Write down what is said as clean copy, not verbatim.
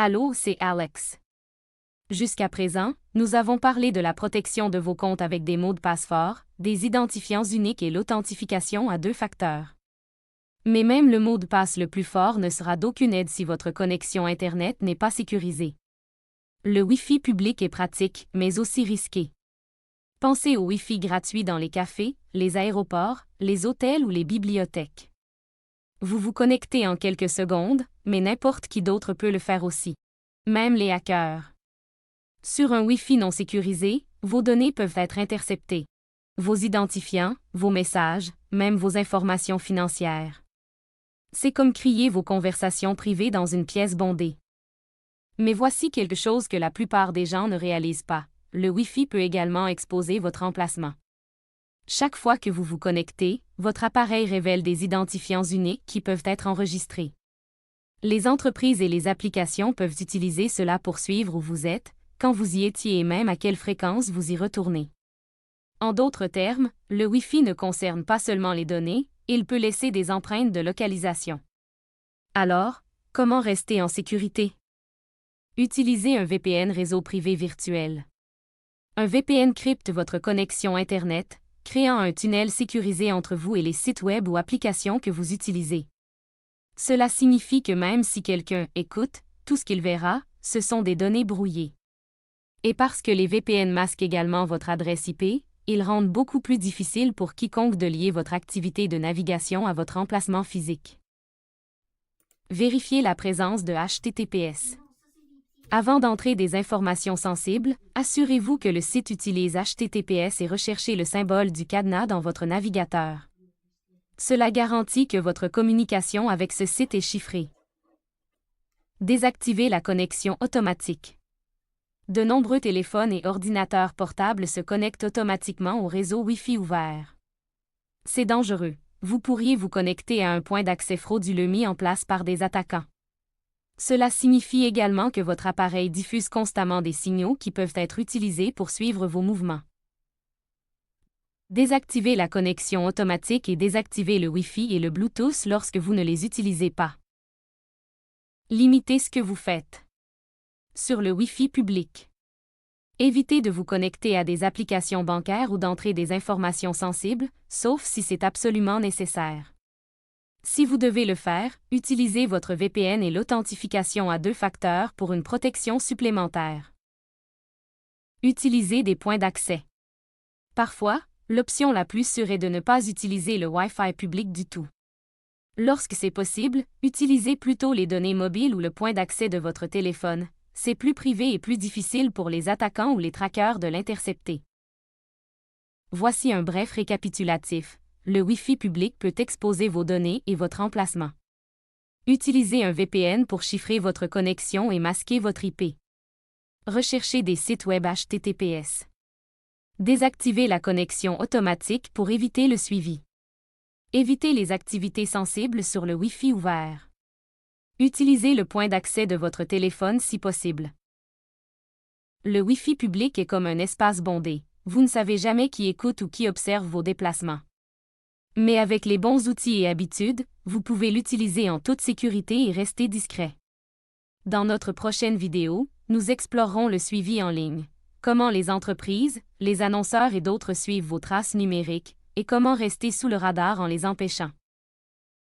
Allô, c'est Alex. Jusqu'à présent, nous avons parlé de la protection de vos comptes avec des mots de passe forts, des identifiants uniques et l'authentification à 2 facteurs. Mais même le mot de passe le plus fort ne sera d'aucune aide si votre connexion Internet n'est pas sécurisée. Le Wi-Fi public est pratique, mais aussi risqué. Pensez au Wi-Fi gratuit dans les cafés, les aéroports, les hôtels ou les bibliothèques. Vous vous connectez en quelques secondes, mais n'importe qui d'autre peut le faire aussi. Même les hackers. Sur un Wi-Fi non sécurisé, vos données peuvent être interceptées. Vos identifiants, vos messages, même vos informations financières. C'est comme crier vos conversations privées dans une pièce bondée. Mais voici quelque chose que la plupart des gens ne réalisent pas. Le Wi-Fi peut également exposer votre emplacement. Chaque fois que vous vous connectez, votre appareil révèle des identifiants uniques qui peuvent être enregistrés. Les entreprises et les applications peuvent utiliser cela pour suivre où vous êtes, quand vous y étiez et même à quelle fréquence vous y retournez. En d'autres termes, le Wi-Fi ne concerne pas seulement les données, il peut laisser des empreintes de localisation. Alors, comment rester en sécurité? Utilisez un VPN réseau privé virtuel. Un VPN crypte votre connexion Internet, créant un tunnel sécurisé entre vous et les sites web ou applications que vous utilisez. Cela signifie que même si quelqu'un écoute, tout ce qu'il verra, ce sont des données brouillées. Et parce que les VPN masquent également votre adresse IP, ils rendent beaucoup plus difficile pour quiconque de lier votre activité de navigation à votre emplacement physique. Vérifiez la présence de HTTPS. Avant d'entrer des informations sensibles, assurez-vous que le site utilise HTTPS et recherchez le symbole du cadenas dans votre navigateur. Cela garantit que votre communication avec ce site est chiffrée. Désactivez la connexion automatique. De nombreux téléphones et ordinateurs portables se connectent automatiquement au réseau Wi-Fi ouvert. C'est dangereux. Vous pourriez vous connecter à un point d'accès frauduleux mis en place par des attaquants. Cela signifie également que votre appareil diffuse constamment des signaux qui peuvent être utilisés pour suivre vos mouvements. Désactivez la connexion automatique et désactivez le Wi-Fi et le Bluetooth lorsque vous ne les utilisez pas. Limitez ce que vous faites. Sur le Wi-Fi public. Évitez de vous connecter à des applications bancaires ou d'entrer des informations sensibles, sauf si c'est absolument nécessaire. Si vous devez le faire, utilisez votre VPN et l'authentification à 2 facteurs pour une protection supplémentaire. Utilisez des points d'accès. Parfois, l'option la plus sûre est de ne pas utiliser le Wi-Fi public du tout. Lorsque c'est possible, utilisez plutôt les données mobiles ou le point d'accès de votre téléphone. C'est plus privé et plus difficile pour les attaquants ou les traqueurs de l'intercepter. Voici un bref récapitulatif. Le Wi-Fi public peut exposer vos données et votre emplacement. Utilisez un VPN pour chiffrer votre connexion et masquer votre IP. Recherchez des sites web HTTPS. Désactivez la connexion automatique pour éviter le suivi. Évitez les activités sensibles sur le Wi-Fi ouvert. Utilisez le point d'accès de votre téléphone si possible. Le Wi-Fi public est comme un espace bondé. Vous ne savez jamais qui écoute ou qui observe vos déplacements. Mais avec les bons outils et habitudes, vous pouvez l'utiliser en toute sécurité et rester discret. Dans notre prochaine vidéo, nous explorerons le suivi en ligne. Comment les entreprises, les annonceurs et d'autres suivent vos traces numériques, et comment rester sous le radar en les empêchant.